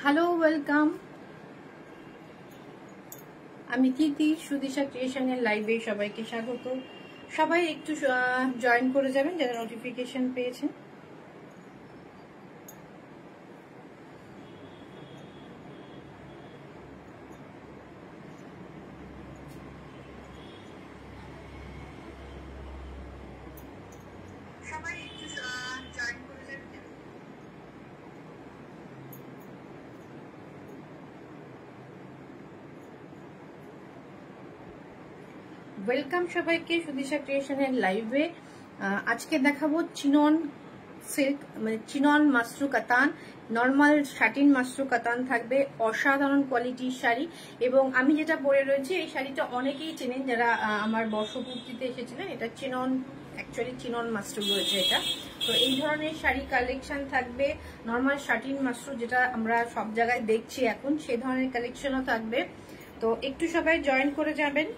Hello, welcome. আমি তিথি, সুদিশা ক্রিয়েশনের লাইভে সবাইকে স্বাগত। সবাই একটু জয়েন করে যাবেন যারা নোটিফিকেশন পেয়েছেন। সবাই একটু জয়েন করে যাবেন। ওয়েলকাম সবাইকে সুদিশা ক্রিয়েশনের লাইভে। আজকে দেখাবো চিনন সিল্ক, মানে চিনন মাশরু কাতান, নর্মাল শাটিন মাশরু কাতান থাকবে। অসাধারণ কোয়ালিটির শাড়ি, এবং আমি যেটা পরে রয়েছি এই শাড়িটা অনেকেই চেনেন যারা আমার বর্ষপূর্তিতে এসেছিলেন। এটা চিনন, অ্যাকচুয়ালি চিনন মাশরু রয়েছে এটা। তো এই ধরনের শাড়ি কালেকশন থাকবে। নর্মাল শাটিন মাশরু যেটা আমরা সব জায়গায় দেখছি এখন, সে ধরনের কালেকশনও থাকবে। তো একটু সবাই জয়েন করে যাবেন।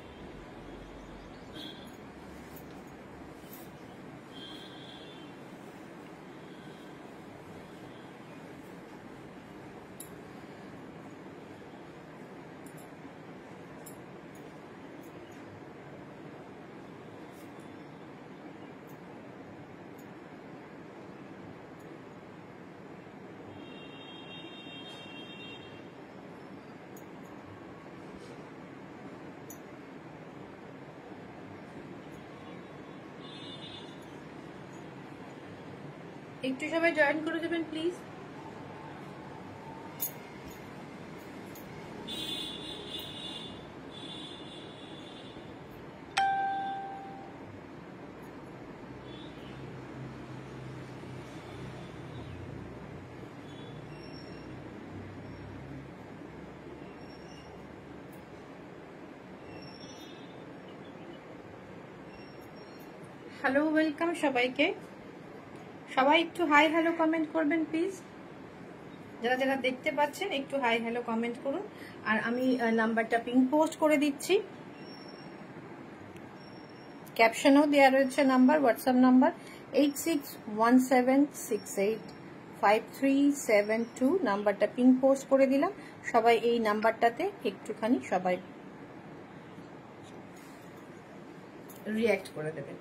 একটু সবাই জয়েন করে দেবেন প্লিজ। হ্যালো, ওয়েলকাম সবাইকে। সবাই একটু হাই হ্যালো কমেন্ট করবেন প্লিজ। যারা যারা দেখতে পাচ্ছেন একটু হাই হ্যালো কমেন্ট করুন। আর আমি নাম্বারটা পিন পোস্ট করে দিচ্ছি, ক্যাপশনও দেওয়া রয়েছে নাম্বার, হোয়াটসঅ্যাপ নাম্বার 8617685372। নাম্বারটা পিন পোস্ট করে দিলাম। সবাই এই নাম্বারটাতে একটুখানি সবাই রিঅ্যাক্ট করে দেবেন।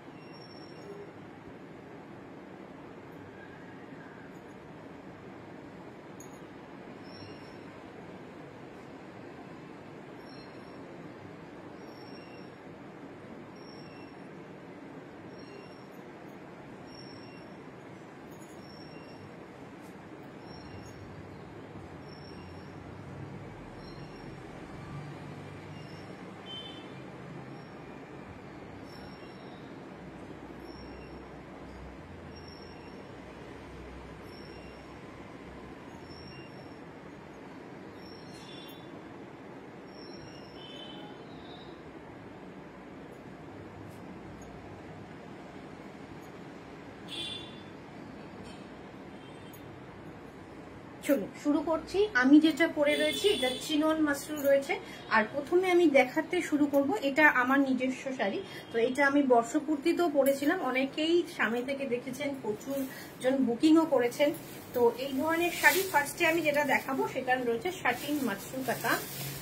চলুন শুরু করছি। আমি যেটা পরে রয়েছি এটা চিনন মাশরু রয়েছে। আর প্রথমে আমি দেখাতে শুরু করব, এটা আমার নিজস্ব শাড়ি। তো এটা আমি বর্ষপূর্তিতেও পরেছিলাম, অনেকেই সামনে থেকে দেখেছেন, প্রচুর জন বুকিংও করেছেন। তো এই ধরনের শাড়ি ফার্স্টে আমি যেটা দেখাবো সেটা রয়েছে শাটিন মাশরু কাতান।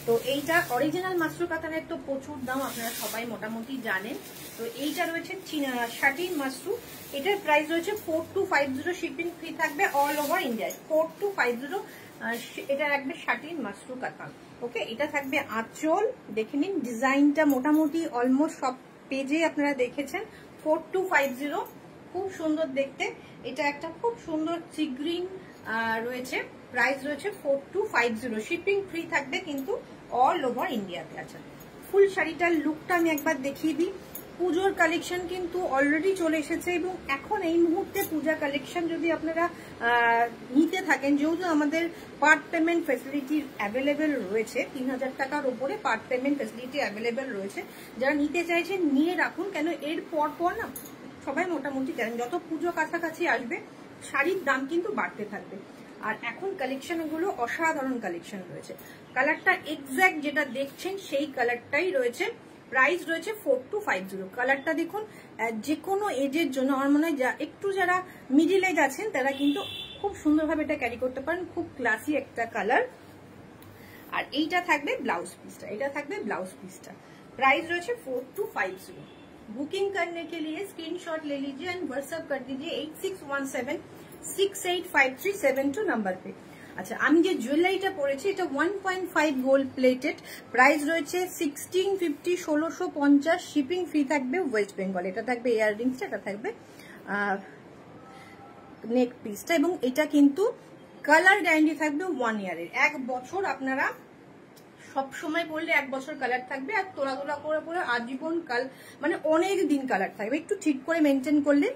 তো এইটা অরিজিনাল মাশরু কাতানের তো প্রচুর দাম, আপনারা সবাই মোটামুটি জানেন। তো এইটা রয়েছে শাটিন মাশরু। এটার প্রাইস রয়েছে 4250, শিপিং ফ্রি থাকবে অল ওভার ইন্ডিয়ায়। 4250 এটা রাখবে শাটিন মাশরু কাতান। ওকে, এটা থাকবে আঁচল। দেখে নিন ডিজাইনটা, মোটামুটি অলমোস্ট সব পেজে আপনারা দেখেছেন। 4250, খুব সুন্দর দেখতে। এটা একটা খুব সুন্দর সি গ্রিন রয়েছে। প্রাইস রয়েছে 4250, শিপিং ফ্রি থাকবে কিন্তু অল ওভার ইন্ডিয়াতে। আচ্ছা, ফুল শাড়িটার লুকটা আমি একবার দেখিয়ে দিই। পুজোর কালেকশন কিন্তু অলরেডি চলে এসেছে, এবং এখন এই মুহূর্তে পূজা কালেকশন যদি আপনারা নিতে থাকেন, যেহেতু আমাদের পার্ট পেমেন্ট ফেসিলিটি অ্যাভেলেবেল রয়েছে, 3000 টাকার উপরে পার্ট পেমেন্ট ফেসিলিটি অ্যাভেলেবেল রয়েছে। যারা নিতে চাইছেন নিয়ে রাখুন, কেন এর পর না সবাই মোটামুটি জানেন যত পুজো কাছাকাছি আসবে শাড়ির দাম কিন্তু বাড়তে থাকবে। আর এখন কালেকশন গুলো অসাধারণ কালেকশন রয়েছে। কালারটা এক্স্যাক্ট যেটা দেখছেন সেই কালারটাই রয়েছে। প্রাইস রয়েছে 4250। কালারটা দেখুন, যে কোনো এজের জন্য আমার মনে হয় একটু যারা মিডিল এজ আছেন তারা কিন্তু খুব সুন্দরভাবে এটা ক্যারি করতে পারেন, খুব ক্লাসি একটা কালার। আর এইটা থাকবে ব্লাউজ পিসটা, এটা থাকবে ব্লাউজ পিসটা। प्राइस रहे 4250। बुकिंग करने के लिए स्क्रीनशॉट ले लीजिए एंड व्हाट्सएप कर दीजिए 8617685372 नंबर पे। আচ্ছা, আমি যে জুয়েলারিটা পরেছি এটা 1.5 গোল্ড প্লেটেড, প্রাইস রয়েছে 1650, 1650, শিপিং ফ্রি থাকবে ওয়েস্ট বেঙ্গল। এটা থাকবে ইয়াররিংসটা, এটা থাকবে নেক পিসটা, এবং এটা কিন্তু কালার গ্যারান্টি থাকবে 1 ইয়ারের, 1 বছর আপনারা সব সময় পরলে 1 বছর কালার থাকবে, আর তোলা তোলা করে পরে আজীবন কাল মানে অনেক দিন কালার থাকবে। একটু ঠিক করে মেনটেন করলে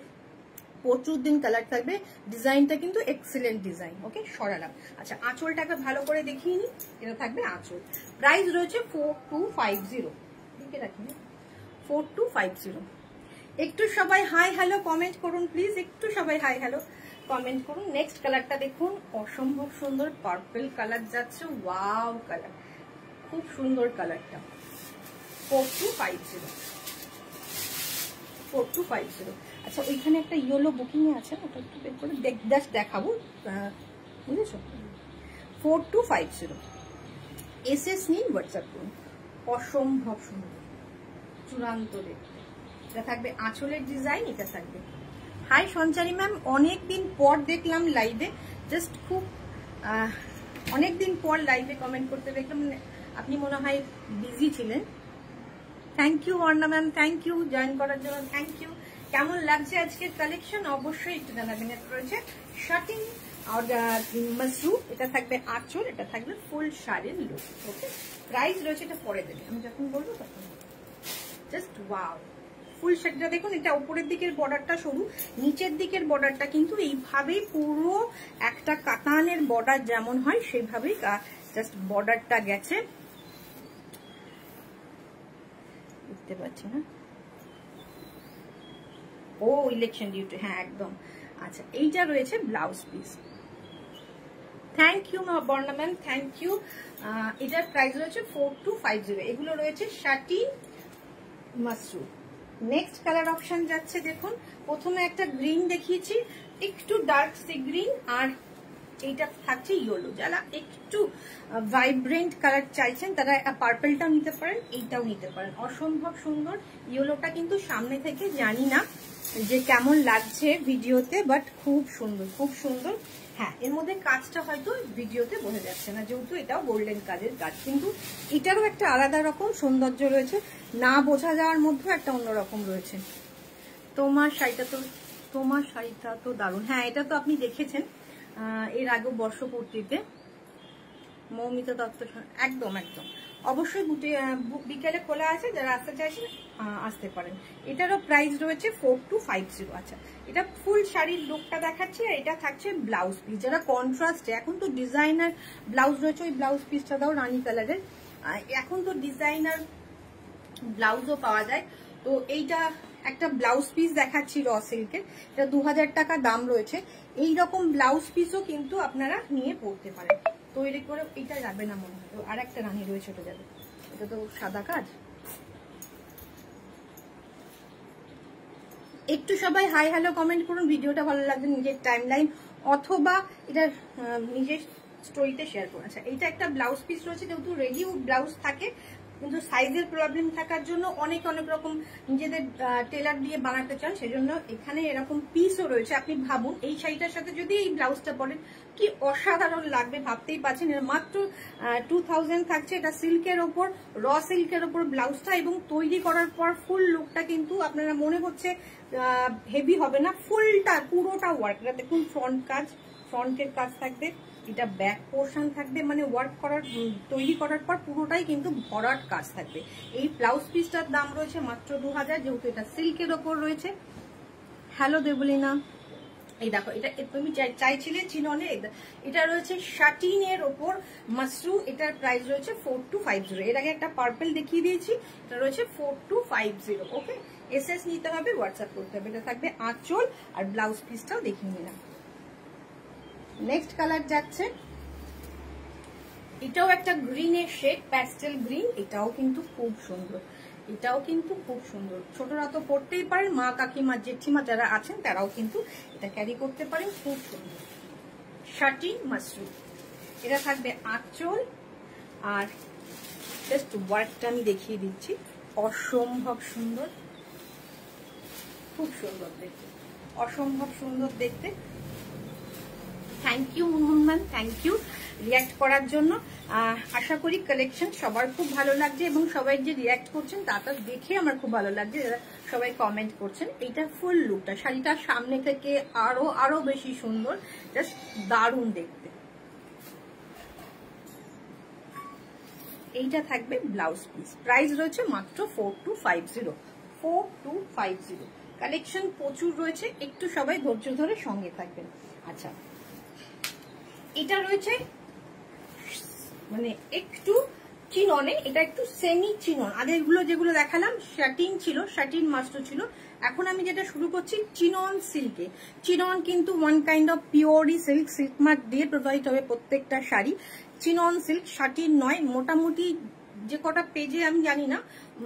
প্রচুর দিন কালার থাকবে। ডিজাইনটা কিন্তু এক্সেলেন্ট ডিজাইন। ওকে, সরালাম। আচ্ছা, আঁচলটাকে ভালো করে দেখিয়ে নি, এটা থাকবে আঁচল। প্রাইস রয়েছে 4250। লিখে রাখি 4250। একটু সবাই হাই হ্যালো কমেন্ট করুন প্লিজ, একটু সবাই হাই হ্যালো কমেন্ট করুন। নেক্সট কালারটা দেখুন, অসম্ভব সুন্দর পার্পল কালার যাচ্ছে, ওয়াও কালার, খুব সুন্দর কালারটা। 4250, 4250। আচ্ছা, ওইখানে একটা ইয়েলো বুকিং এ আছে, ওটা একটু বের করে জাস্ট দেখাবো, বুঝেছো? 4250। এসএস নিন, হোয়াটসঅ্যাপ করুন। অসম্ভব সুন্দর, চূড়ান্ত রেট। এটা থাকবে আঁচলের ডিজাইন, এটা থাকবে। হাই সঞ্চারী ম্যাম, অনেকদিন পর দেখলাম লাইভে, জাস্ট খুব অনেকদিন পর লাইভে কমেন্ট করতে দেখলাম, আপনি মনে হয় বিজি ছিলেন। Thank you Arna ma'am, thank you join করার জন্য, থ্যাংক ইউ। কেমন লাগছে আজকের কালেকশন অবশ্যই একটু জানাবেন। এটা রয়েছে শার্টিং আর মাসরু, এটা থাকবে আঁচল, এটা থাকবে ফুল শাড়ির লুক। ওকে, প্রাইস রয়েছে, এটা পরে দেবে, আমি যখন বলবো তখন। জাস্ট ওয়াও, ফুল শাড়িটা দেখুন, এটা উপরের দিকের বর্ডারটা সরু, নিচের দিকের বর্ডারটা কিন্তু এইভাবেই পুরো একটা কাতানের বর্ডার যেমন হয় সেইভাবেই জাস্ট বর্ডারটা গেছে, দেখতে পাচ্ছি না? ও ইলেকশন ডিউটি, হ্যাঁ একদম। আচ্ছা, এইটা রয়েছে blouse piece. Thank you Barna ma'am, thank you. এটার প্রাইস রয়েছে 4250। এগুলো রয়েছে শার্টি মাসরু। নেক্সট কালার অপশন যাচ্ছে, দেখুন প্রথমে একটা গ্রিন দেখিয়েছি, একটু ডার্ক সি গ্রিন, আর এইটা থাকছে ইয়েলো। যারা একটু ভাইব্রেন্ট কালার চাইছেন তারা পার্পলটাও নিতে পারেন, এইটাও নিতে পারেন। অসম্ভব সুন্দর ইয়েলোটা, কিন্তু সামনে থেকে জানি না যে কেমন লাগছে ভিডিওতে, বাট খুব সুন্দর, খুব সুন্দর। হ্যাঁ, এর মধ্যে কাজটা হয়তো ভিডিওতে বোঝা যাচ্ছে না, যেহেতু এটাও গোল্ডেন কাজের কাজ, কিন্তু এটারও একটা আলাদা রকম সৌন্দর্য রয়েছে, না বোঝা যাওয়ার মধ্যেও একটা অন্যরকম রয়েছে। তোমার শাড়িটা তো দারুণ। হ্যাঁ, এটা তো আপনি দেখেছেন এর আগে বর্ষপূর্তিতে, মৌমিতা দত্ত, একদম একদম। অবশ্যই বিকেলে খোলা আছে, যারা আসতে চাইছেন আসতে পারেন। এটারও প্রাইস রয়েছে 4250। আচ্ছা, এটা ফুল শাড়ির লুকটা দেখাচ্ছি, আর এটা থাকছে ব্লাউজ পিস। যারা কন্ট্রাস্টে, এখন তো ডিজাইনার ব্লাউজ রয়েছে, ওই ব্লাউজ পিসটা দাও রানী কালারের, এখন তো ডিজাইনার ব্লাউজও পাওয়া যায়। তো এইটা একটা ব্লাউজ পিস দেখাচ্ছি র সিল্কের, এটা 2000 টাকা দাম রয়েছে। এইরকম ব্লাউজ পিসও কিন্তু আপনারা নিয়ে পড়তে পারেন, তৈরি করে। এটা যাবে না মনে হয়, আর একটা রানী রয়েছে, ওটা যাবে। এটা তো সাদা কাজ। একটু সবাই হাই হ্যালো কমেন্ট করুন, ভিডিওটা ভালো লাগবে নিজের টাইমলাইন অথবা এটা নিজের স্টোরিতে শেয়ার করুন। আচ্ছা, এইটা একটা ব্লাউজ পিস রয়েছে, যেহেতু রেডি ব্লাউজ থাকে, কিন্তু সাইজের প্রবলেম থাকার জন্য অনেক রকম নিজেদের টেলার দিয়ে বানাতে চান, সেজন্য এখানে এরকম পিসও রয়েছে। আপনি ভাবুন, এই শাড়িটার সাথে যদি এই ব্লাউজটা পরেন কি অসাধারণ লাগবে, ভাবতেই পারছেন। এর মাত্র 2000 থাকছে। এটা সিল্কের ওপর, র সিল্কের ওপর ব্লাউজটা, এবং তৈরি করার পর ফুল লুকটা কিন্তু আপনারা মনে হচ্ছে হেভি হবে না, ফুলটা পুরোটা ওয়ার্ক। এটা দেখুন, ফ্রন্টের কাজ থাকবে, এটা ব্যাক পোর্শন থাকবে, মানে ওয়ার্ক করার তৈরি করার পর পুরোটাই কিন্তু ভরাট কাজ থাকবে। এই ব্লাউজ পিসটার দাম রয়েছে মাত্র 2000, যেহেতু এটা সিল্কের ওপর রয়েছে। হ্যালো দেবলিনা, এই দেখো, এটা তুমি চাইছিলে চিননে, এটা রয়েছে শাটিনের ওপর মাসরু। এটার প্রাইস রয়েছে 4250। এর আগে একটা পার্পল দেখিয়ে দিয়েছি, এটা রয়েছে 4250। ওকে, এসএস নিতে হবে, হোয়াটসঅ্যাপ করতে হবে। এটা থাকবে আঁচল, আর ব্লাউজ পিসটাও দেখিয়ে নিলাম। নেক্সট কালার যাচ্ছে, এটাও একটা গ্রিনের শেড, প্যাস্টেল গ্রিন। এটাও কিন্তু খুব সুন্দর, এটাও কিন্তু খুব সুন্দর। ছোটরা তো পড়তেই পারেন, মা কাকিমা জেঠিমা যারা আছেন তারাও কিন্তু এটা ক্যারি করতে পারেন, খুব সুন্দর। Satin mushroom. এটা থাকবে আঁচল, আর জাস্ট ওয়ার্কটা আমি দেখিয়ে দিচ্ছি, অসম্ভব সুন্দর, খুব সুন্দর দেখতে, অসম্ভব সুন্দর দেখতে। Thank you Munmun ma'am, thank you react করার জন্য। আশা করি কালেকশন সবার খুব ভালো লাগছে এবং সবাই যে রিয়াক্ট করছেন তাটা দেখে আমার খুব ভালো লাগছে, যারা সবাই কমেন্ট করছেন। এইটা ফুল লুকটা, শাড়িটা সামনে থেকে আরো বেশি সুন্দর, জাস্ট দারুণ দেখতে। এইটা থাকবে ব্লাউজ পিস, প্রাইস রয়েছে মাত্র 4250, 4250। কালেকশন প্রচুর রয়েছে, একটু সবাই ধৈর্য ধরে সঙ্গে থাকবেন। আচ্ছা, এটা রয়েছে মানে একটু চিননে, এটা একটু সেমি চিনন। আগেরগুলো যেগুলো দেখালাম শাটিন ছিল, শাটিন মাস্টার ছিল, এখন আমি যেটা শুরু করছি চিনন সিল্কে। চিনন কিন্তু ওয়ান কাইন্ড অফ পিওরই সিল্ক, সিল্ক মার্ক দিয়ে প্রোভাইড হবে প্রত্যেকটা শাড়ি। চিনন সিল্ক, শাটিন নয়। মোটামুটি যে কটা পেজে আমি জানি না,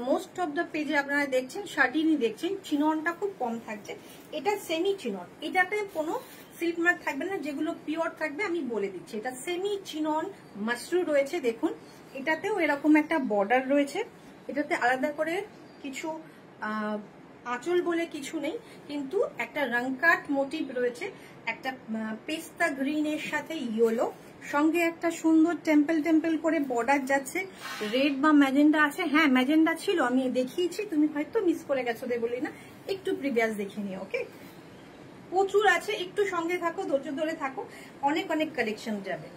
মোস্ট অফ দ্য পেজে আপনারা দেখছেন শাটিনই দেখছেন, চিননটা খুব কম থাকছে। এটা সেমি চিনন, এটাতে কোনো সিল্ক মার্ক থাকবে না, যেগুলো পিওর থাকবে আমি বলে দিচ্ছি। এটা সেমি চিনন মাশরু রয়েছে, দেখুন এটাতেও এরকম একটা বর্ডার রয়েছে, এটাতে আলাদা করে কিছু আঁচল বলে কিছু নেই, কিন্তু একটা রংকাট মোটিভ রয়েছে, একটা পেস্তা গ্রিনের সাথে ইয়েলো, সঙ্গে একটা সুন্দর টেম্পল টেম্পল করে বর্ডার যাচ্ছে, রেড বা ম্যাজেন্ডা আছে। হ্যাঁ ম্যাজেন্ডা ছিল, আমি দেখিয়েছি, তুমি হয়তো মিস করে গেছো, বলি না, একটু প্রিভিয়াস দেখে নিও। ওকে, প্রচুর আছে, একটু সঙ্গে থাকো, ধৈর্য ধরে থাকো, অনেক অনেক কালেকশন যাবে।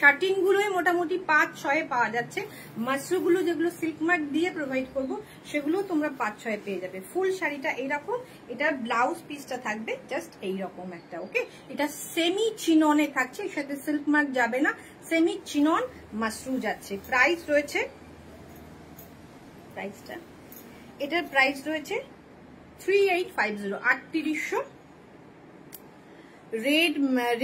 শার্টিং গুলোই মোটামুটি 5-6 পাওয়া যাচ্ছে, মাশরুগুলো যেগুলো সিল্ক মার্ক দিয়ে প্রোভাইড করবো সেগুলো তোমরা 5-6 পেয়ে যাবে। ফুল শাড়িটা এইরকম, এটার ব্লাউজ পিসটা থাকবে জাস্ট এইরকম একটা। ওকে, এটা সেমি চিননে থাকছে, এর সাথে সিল্ক মার্ক যাবে না, সেমি চিনন মাশরু যাচ্ছে। প্রাইস রয়েছে, প্রাইসটা এটার প্রাইস রয়েছে 3850, 3800।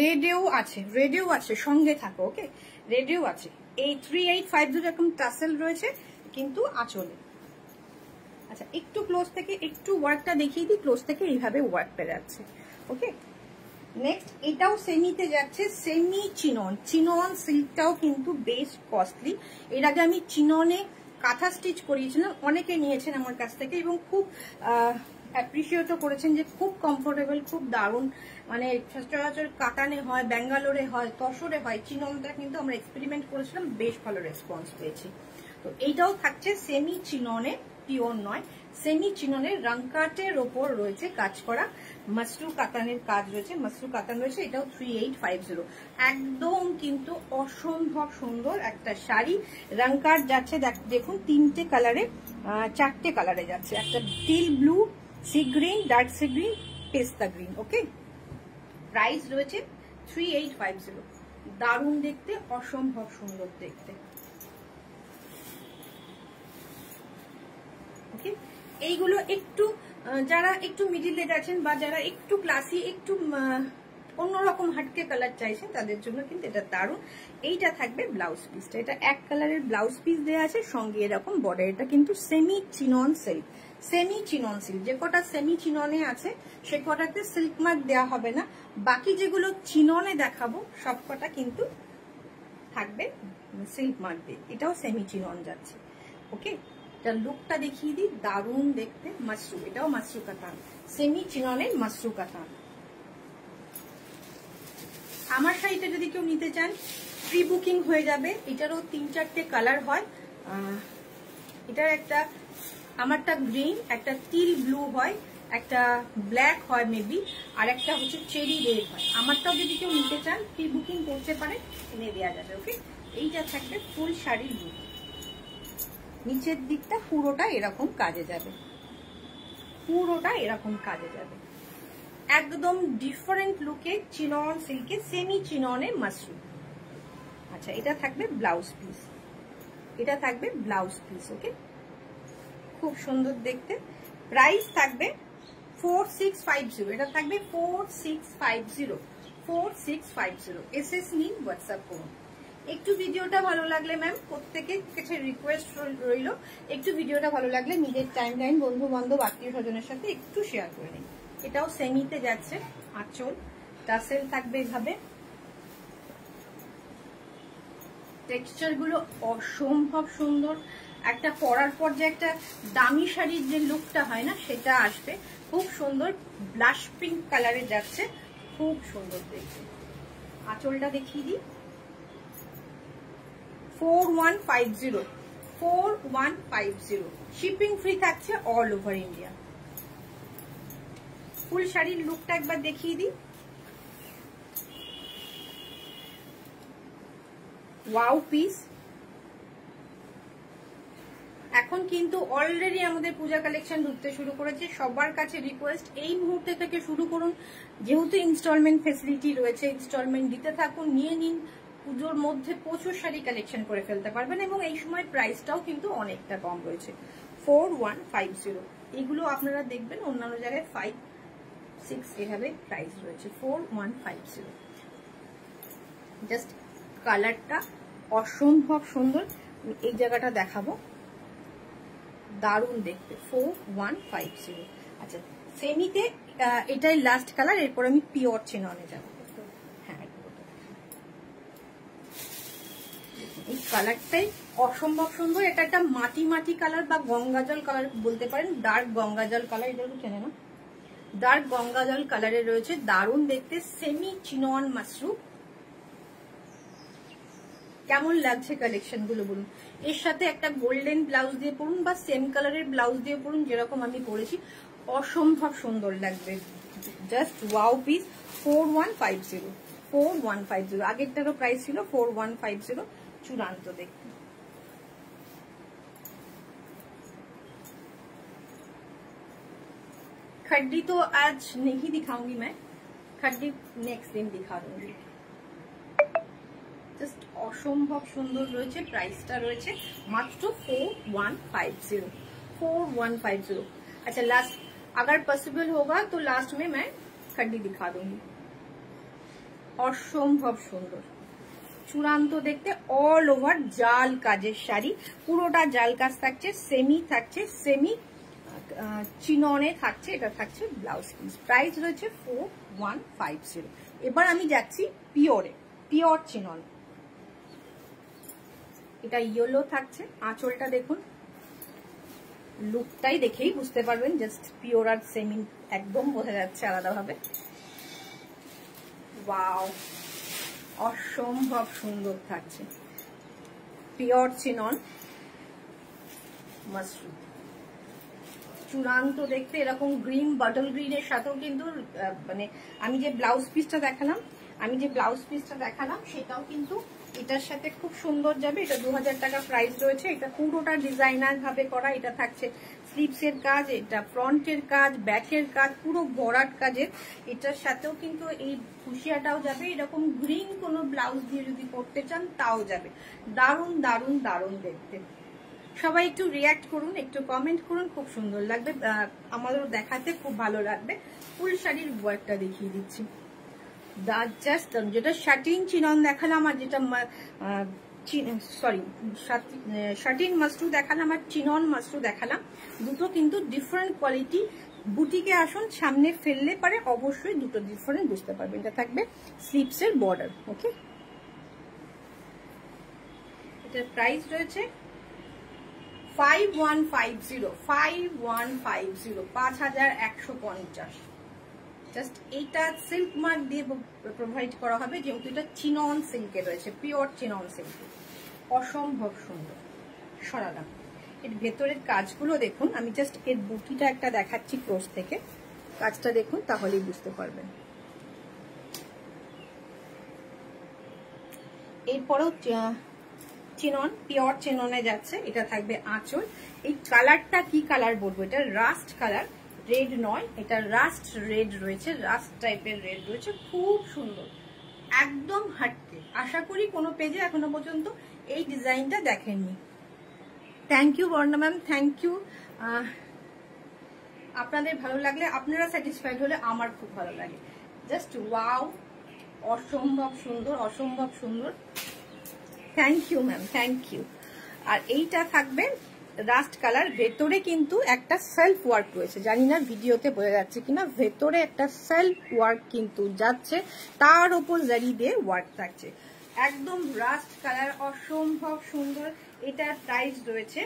রেডেও আছে, সঙ্গে থাকো। ওকে, রেডেও আছে। এই 3850 এরকম টাসেল রয়েছে কিন্তু আঁচলে। আচ্ছা, একটু ক্লোজ থেকে একটু ওয়ার্কটা দেখিয়ে দিই, ক্লোজ থেকে এইভাবে ওয়ার্ক পেয়ে যাচ্ছে। ওকে, নেক্সট এটাও সেমিতে যাচ্ছে, সেমি চিনন। চিনন সিল্কটাও কিন্তু বেশ কস্টলি। এর আগে আমি চিননে কাঁথা স্টিচ করিয়েছিলাম, অনেকে নিয়েছেন আমার কাছ থেকে এবং খুব অ্যাপ্রিসিয়েটও করেছেন যে খুব কমফোর্টেবল, খুব দারুণ। মানে সচরাচর কাতানে হয়, ব্যাঙ্গালোরে হয়, তসরে হয়, চিননটা কিন্তু আমরা এক্সপেরিমেন্ট করেছিলাম, বেশ ভালো রেসপন্স পেয়েছি। তো এইটাও থাকছে সেমি চিননে, পিওর নয়, সেমি চিননের রংকাটের ওপর রয়েছে কাজ করা, মাশরু কাতানের কাজ রয়েছে, মাশরু কাতান রয়েছে। এটাও 3850, একদম কিন্তু অসম্ভব সুন্দর একটা শাড়ি। রংকাট যাচ্ছে, দেখুন 3টে কালারে, 4টে কালারে যাচ্ছে, একটা teal blue, sea green, dark sea green, পেস্তা গ্রিন। ওকে, প্রাইস রয়েছে 3850, দারুণ দেখতে, অসম্ভব সুন্দর দেখতে। ওকে, এইগুলো একটু যারা একটু মিডিলে যাচ্ছেন বা যারা একটু ক্লাসি, একটু অন্যরকম হাটকে কালার চাইছেন তাদের জন্য কিন্তু এটা দারুণ। এইটা থাকবে ব্লাউজ পিসটা, এটা এক কালারের ব্লাউজ পিস দেওয়া আছে, সঙ্গে এরকম বর্ডার। এটা কিন্তু semi chinon silk, semi chinon silk. যে কটা সেমি চিননে আছে সে কটাতে সিল্ক মার্ক দেওয়া হবে না, বাকি যেগুলো চিননে দেখাবো সব কটা কিন্তু থাকবে সিল্ক মার্ক দিয়ে। এটাও সেমি চিনন যাচ্ছে। ওকে, এটা লুকটা দেখিয়ে দিই, দারুণ দেখতে। মাশরু, এটাও মাশরু কাতান, সেমি চিননের মাশরু কাতান। আমার শাড়িটা যদি কেউ নিতে চান প্রি বুকিং হয়ে যাবে। এটারও 3-4টে কালার হয়, এটার একটা আমারটা গ্রিন, একটা টিল ব্লু হয়, একটা ব্ল্যাক হয় মেবি, আর একটা হচ্ছে চেরি রেড হয়। আমারটাও যদি কেউ নিতে চান প্রি বুকিং করতে পারে, এনে দেওয়া যাবে। ওকে, এইটা থাকবে ফুল শাড়ির লুক, নিচের দিকটা পুরোটা এরকম কাজে যাবে, পুরোটা এরকম কাজে যাবে, একদম ডিফারেন্ট লুকে চিনন সিল্কে, সেমি চিননে মাশরু। আচ্ছা, এটা থাকবে ব্লাউজ পিস, এটা থাকবে ব্লাউজ পিস। ওকে, খুব সুন্দর দেখতে। প্রাইস থাকবে 4650, এটা থাকবে 4650, 4650। এসএস নিন, হোয়াটসঅ্যাপ করুন। একটু ভিডিওটা ভালো লাগলে ম্যাম প্রত্যেকের কাছে রিকোয়েস্ট রইল, একটু ভিডিওটা ভালো লাগলে নিজের টাইম বন্ধু বান্ধব আত্মীয় স্বজনের সাথে একটু শেয়ার করে নিন। এটাও সেমিতে যাচ্ছে, আঁচল টাসেল থাকবে এভাবে। টেক্সচার গুলো অসম্ভব সুন্দর, একটা পরার পর যে একটা দামি শাড়ির যে লুকটা হয় না সেটা আসবে, খুব সুন্দর। ব্লাশ পিঙ্ক কালারে যাচ্ছে, খুব সুন্দর দেখতে। আঁচলটা দেখিয়ে দিই, 4150, 4150। শিপিং ফ্রি থাকছে অল ওভার ইন্ডিয়া। ফুল শাড়ির লুকটা একবার দেখিয়ে দিই। Wow piece. এখন কিন্তু অলরেডি আমাদের পূজা কালেকশন ঢুকতে শুরু করেছে। সবার কাছে রিকোয়েস্ট, এই মুহূর্তে থেকে শুরু করুন, যেহেতু ইনস্টলমেন্ট ফেসিলিটি রয়েছে, ইনস্টলমেন্ট দিতে থাকুন, নিয়ে নিন। পুজোর মধ্যে প্রচুর শাড়ি কালেকশন করে ফেলতে পারবেন, এবং এই সময় প্রাইসটাও কিন্তু অনেকটা কম রয়েছে। 4150। এগুলো আপনারা দেখবেন অন্যান্য জায়গায় 5-6 এভাবে প্রাইস রয়েছে। 4150। জাস্ট কালারটা অসম্ভব সুন্দর। এই জায়গাটা দেখাবো, দারুণ দেখতে। 4150। আচ্ছা, সেমিতে এটাই লাস্ট কালার, এরপর আমি পিওর চিননে যাবো। হ্যাঁ, এই কালারটাই অসম্ভব সুন্দর। এটা একটা মাটি মাটি কালার বা গঙ্গা জল কালার বলতে পারেন, ডার্ক গঙ্গা জল কালার। এটা চেনে না, ডার্ক গঙ্গা জল কালারে রয়েছে, দারুণ দেখতে। Semi chinon Mashru. কেমন লাগছে কালেকশন গুলো বলুন। এর সাথে একটা গোল্ডেন ব্লাউজ দিয়ে পরুন বা সেম কালারের ব্লাউজ দিয়ে পরুন, যেরকম আমি পরেছি, অসম্ভব সুন্দর লাগবে। Just wow piece. 4150, 4150। আগেরটারও প্রাইস ছিল 4150। চূড়ান্ত দেখতে। खड्डी तो आज नहीं दिखाऊंगी मैं, खड्डी नेक्स्ट दिन दिखा दूंगी। জাস্ট অসম্ভব সুন্দর রয়েছে। প্রাইসটা রয়েছে মাত্র 4150, 4150। अच्छा, लास्ट अगर पॉसिबल होगा तो लास्ट में मैं खड्डी दिखा दूंगी। অসম্ভব সুন্দর, চূড়ান্ত দেখতে। অল ওভার জাল কাজের শাড়ি, পুরোটা জাল কাজ থাকছে, সেমি থাকছে, সেমি চিননে থাকছে। এটা থাকছে ব্লাউজ পিস। প্রাইস রয়েছে 4150। এবার আমি যাচ্ছি পিওরে, পিওর চিনন। এটা ইয়েলো থাকছে, আঁচলটা দেখুন, লুকটাই দেখেই বুঝতে পারবেন। জাস্ট পিওর আর সেমি একদম বোঝা যাচ্ছে আলাদাভাবে। ওয়াও, অসম্ভব সুন্দর থাকছে। পিওর চিনন মাশরুম, চূড়ান্ত দেখতে। এরকম গ্রিন, বাটল গ্রিনের সাথেও কিন্তু মানে আমি যে ব্লাউজ পিসটা দেখালাম সেটাও কিন্তু এটার সাথে খুব সুন্দর যাবে। এটা 2000 টাকা প্রাইস রয়েছে। এটা পুরোটা ডিজাইনার ভাবে করা। এটা থাকছে স্লিভসের কাজ, এটা ফ্রন্টের কাজ, ব্যাকের কাজ, পুরো ভরাট কাজের। এটার সাথেও কিন্তু এই খুশিয়াটাও যাবে। এরকম গ্রিন কোনো ব্লাউজ দিয়ে যদি করতে চান তাও যাবে। দারুণ দারুণ দারুণ দেখতে। সবাই একটু রিয়াক্ট করুন, একটু কমেন্ট করুন, খুব সুন্দর লাগবে। আমাদের দেখাতে খুব ভালো লাগবে। ফুল শাড়ির ওয়ার্কটা দেখিয়ে দিচ্ছি। জাস্ট যেটা শাটিন চিনন দেখালাম, আর যেটা শাটিন মাশরু দেখালাম আর চিনন মাশরু দেখালাম, দুটো কিন্তু ডিফারেন্ট কোয়ালিটি। বুটিকে আসুন, সামনে ফেললে পারে অবশ্যই দুটো ডিফারেন্ট বুঝতে পারবেন। এটা থাকবে স্লিভসের বর্ডার। ওকে, এটার প্রাইস রয়েছে 5150, 5150, 5150। জাস্ট এইটা সিল্ক মার্ক দিয়ে প্রোভাইড করা হবে, যেহেতু এটা চিনন সিল্কে রয়েছে, পিওর চিনন সিল্কে। অসম্ভব সুন্দর। সরালাম। এর ভেতরের কাজগুলো দেখুন। আমি জাস্ট এর বুটিটা একটা দেখাচ্ছি ক্লোজ থেকে, কাজটা দেখুন, তাহলেই বুঝতে পারবেন। এরপরেও চিনন, পিওর চিননে যাচ্ছে। এটা থাকবে আঁচল। এই কালারটা কি কালার বলবো, এটা রাস্ট কালার, রেড নয়, এটা রাস্ট রেড রয়েছে, রাস্ট টাইপের রেড রয়েছে। খুব সুন্দর, একদম হাটকে। আশা করি কোনো পেজে এখনো পর্যন্ত এই ডিজাইনটা দেখেননি। Thank you Barna ma'am, thank you. আপনাদের ভালো লাগলে, আপনারা স্যাটিসফাইড হলে আমার খুব ভালো লাগে। জাস্ট ওয়াও, অসম্ভব সুন্দর, অসম্ভব সুন্দর। Thank you ma'am, thank you. আর এইটা থাকবে রাস্ট কালার, ভেতরে কিন্তু একটা সেলফ ওয়ার্ক রয়েছে, জানি না ভিডিওতে বোঝা যাচ্ছে কিনা, ভেতরে একটা সেলফ ওয়ার্ক কিন্তু যাচ্ছে, তার উপর জারি দিয়ে ওয়ার্ক থাকছে, একদম রাস্ট কালার, অসম্ভব সুন্দর। এটার প্রাইস রয়েছে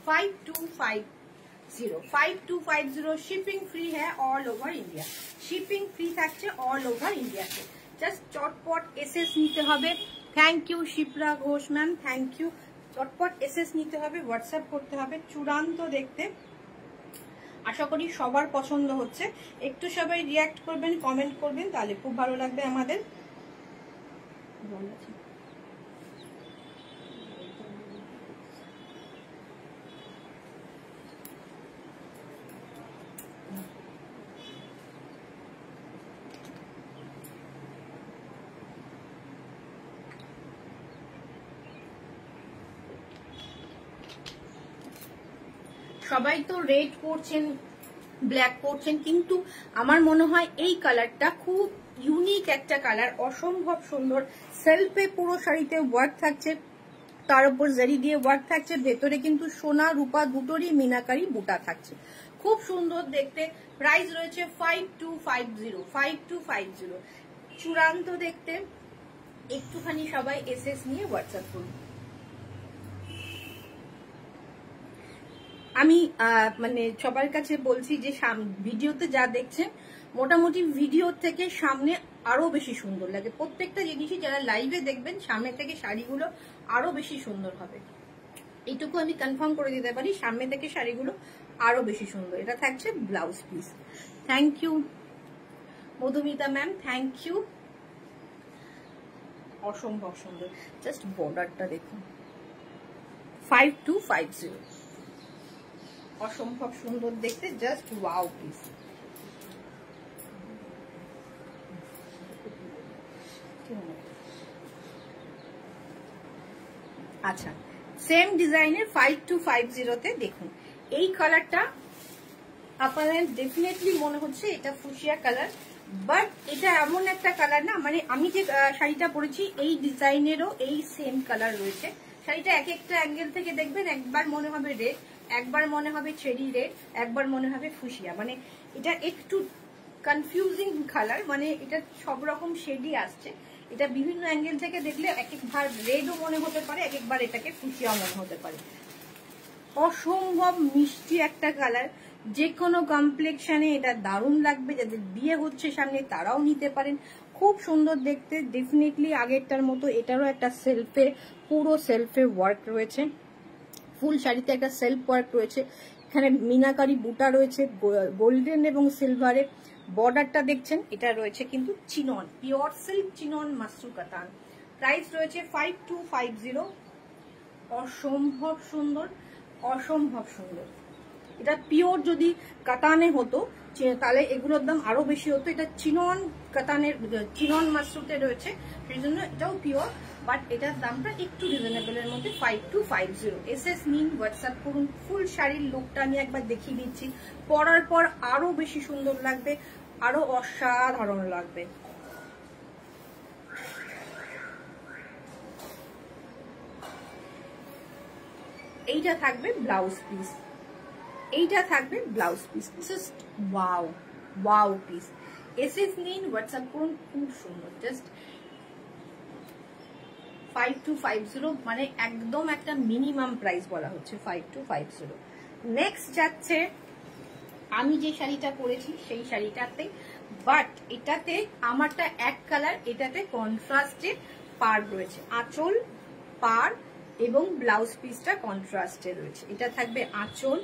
5250 শিপিং ফ্রি হ্যাঁ all over India, shipping free থাকছে অল ওভার ইন্ডিয়াতে। জাস্ট চটপট এসএস নিতে হবে। Thank you Shipra Ghosh ma'am, thank you. চটপট এসএস নিতে হবে, হোয়াটসঅ্যাপ করতে হবে। চূড়ান্ত দেখতে, আশা করি সবার পছন্দ হচ্ছে। একটু সবাই রিয়াক্ট করবেন, কমেন্ট করবেন, তাহলে খুব ভালো লাগবে আমাদের। সবাই তো রেড করছেন, ব্ল্যাক করছেন, কিন্তু আমার মনে হয় এই কালারটা খুব ইউনিক একটা কালার, অসম্ভব সুন্দর। সেলফে পুরো শাড়িতে ওয়ার্ক থাকছে, তার উপর জারি দিয়ে ওয়ার্ক থাকছে, ভেতরে কিন্তু সোনা রূপা দুটোরই মিনাকারি বুটা থাকছে, খুব সুন্দর দেখতে। প্রাইস রয়েছে 5250। চূড়ান্ত দেখতে, একটুখানি সবাই এসএস নিয়ে হোয়াটসঅ্যাপ করুন। আমি মানে সবার কাছে বলছি যে ভিডিওতে যা দেখছেন মোটামুটি ভিডিও থেকে সামনে আরো বেশি সুন্দর লাগে, প্রত্যেকটা জিনিসই যারা লাইভে দেখবেন সামনে থেকে শাড়িগুলো আরো বেশি সুন্দর হবে, এইটুকু আমি কনফার্ম করে দিতে পারি, সামনে থেকে শাড়িগুলো আরো বেশি সুন্দর। এটা থাকছে blouse piece. Thank you Madhumita ma'am, thank you. অসম্ভব সুন্দর, জাস্ট বর্ডারটা দেখুন, 5250, অসম্ভব সুন্দর দেখতে, জাস্ট ওয়াও পিস। আচ্ছা, সেম ডিজাইনের 5250-তে দেখুন, এই কালারটা আপনাদের ডেফিনেটলি মনে হচ্ছে এটা ফুশিয়া কালার, বাট এটা এমন একটা কালার না, মানে আমি যে শাড়িটা পরেছি এই ডিজাইনেরও এই সেম কালার রয়েছে। শাড়িটা এক একটা অ্যাঙ্গেল থেকে দেখবেন, একবার মনে হবে রেড, একবার মনে হবে চেরি রেড, একবার মনে হবে ফুশিয়া, মানে এটা একটু কনফিউজিং কালার, মানে এটা সব রকম শেডই আসছে। এটা বিভিন্ন অ্যাঙ্গেল থেকে দেখলে এক একবার রেডও মনে হতে পারে, এক একবার এটাকে ফুশিয়া মনে হতে পারে। অসম্ভব মিষ্টি একটা কালার, যে কোনো কমপ্লেক্সনে এটা দারুণ লাগবে, যাদের বিয়ে হচ্ছে সামনে তারাও নিতে পারেন, খুব সুন্দর দেখতে। ডেফিনেটলি আগেরটার মতো এটারও একটা সেলফে, পুরো সেলফে ওয়ার্ক রয়েছে, ফুল শাড়িতে একটা সেলফ ওয়ার্ক রয়েছে, এখানে মিনাকারি বুটা রয়েছে গোল্ডেন এবং সিলভারের। বর্ডারটা দেখছেন, এটা রয়েছে কিন্তু চিনন, পিওর সিল্ক চিনন মাসরু কাতান। প্রাইস রয়েছে 5250। অসম্ভব সুন্দর, অসম্ভব সুন্দর। এটা পিওর যদি কাতানে হতো তাহলে এগুলোর দাম আরো বেশি হতো, এটা চিনন কাতানের, চিনন মাসরুতে রয়েছে, সেই জন্য এটাও পিওর, বাট এটার দামটা একটু রিজনেবলের মধ্যে 5250। এসএস নিন, হোয়াটসঅ্যাপ করুন। ফুল শাড়ির লুকটা আমি একবার দেখিয়ে দিচ্ছি, পরার পর আরো বেশি সুন্দর লাগবে, আরো অসাধারণ লাগবে। এইটা থাকবে ব্লাউজ পিস, এইটা থাকবে blouse piece, just wow wow piece. SS নিন, হোয়াটসঅ্যাপ করুন, খুব সুন্দর। জাস্ট 5250, মানে একদম একটা মিনিমাম প্রাইস বলা হচ্ছে 5250। নেক্সট যাচ্ছে আমি যে শাড়িটা পরেছি সেই শাড়িটাতে, বাট এটাতে আমারটা এক কালার, এটাতে কন্ট্রাস্টে পার রয়েছে, আঁচল পার এবং ব্লাউজ পিসটা কন্ট্রাস্টে রয়েছে। এটা থাকবে আঁচল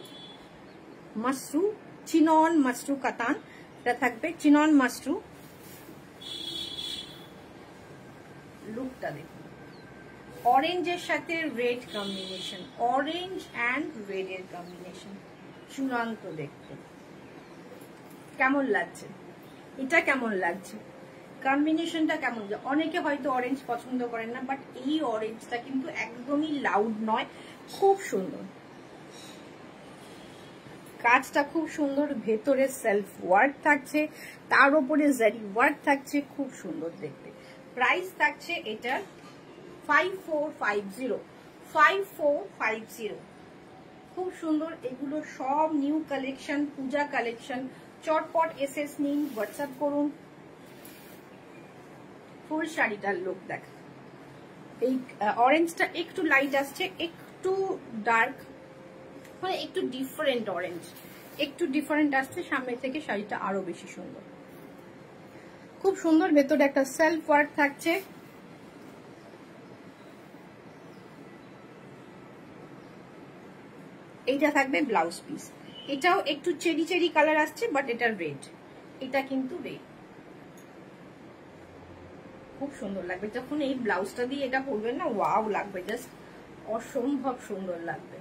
মাসরু, চিনন মাসরু কাতান, এটা থাকবে চিনন মাসরু। লুকটা দেখুন, অরেঞ্জের সাথে red combination, orange and red এর কম্বিনেশন, চূড়ান্ত দেখতে। কেমন লাগছে এটা, কেমন লাগছে কম্বিনেশনটা, কেমন? অনেকে হয়তো অরেঞ্জ পছন্দ করেন না, বাট এই অরেঞ্জটা কিন্তু একদমই লাউড নয়, খুব সুন্দর। কাজটা খুব সুন্দর, ভেতরে সেলফ ওয়ার্ক থাকছে, তার উপরে জারি ওয়ার্ক থাকছে, খুব সুন্দর দেখতে। প্রাইস থাকছে এটার 5450। খুব সুন্দর। এগুলো সব নিউ কালেকশন, পূজা কালেকশন। চটপট এসএস নিন, হোয়াটসঅ্যাপ করুন। ফুল শাড়িটার লুক দেখ। এই অরেঞ্জটা একটু লাইট আসছে, একটু ডার্ক, মানে একটু ডিফারেন্ট অরেঞ্জ, একটু ডিফারেন্ট আসছে। সামনে থেকে শাড়িটা আরো বেশি সুন্দর, খুব সুন্দর। ভেতরে একটা সেলফ ওয়ার্ক থাকছে। এইটা থাকবে ব্লাউজ পিস। এটাও একটু চেরি চেরি কালার আসছে, বাট এটা রেড, এটা কিন্তু রেড। খুব সুন্দর লাগবে যখন এই ব্লাউজটা দিয়ে এটা পরবেন না, ওয়াও লাগবে, জাস্ট অসম্ভব সুন্দর লাগবে।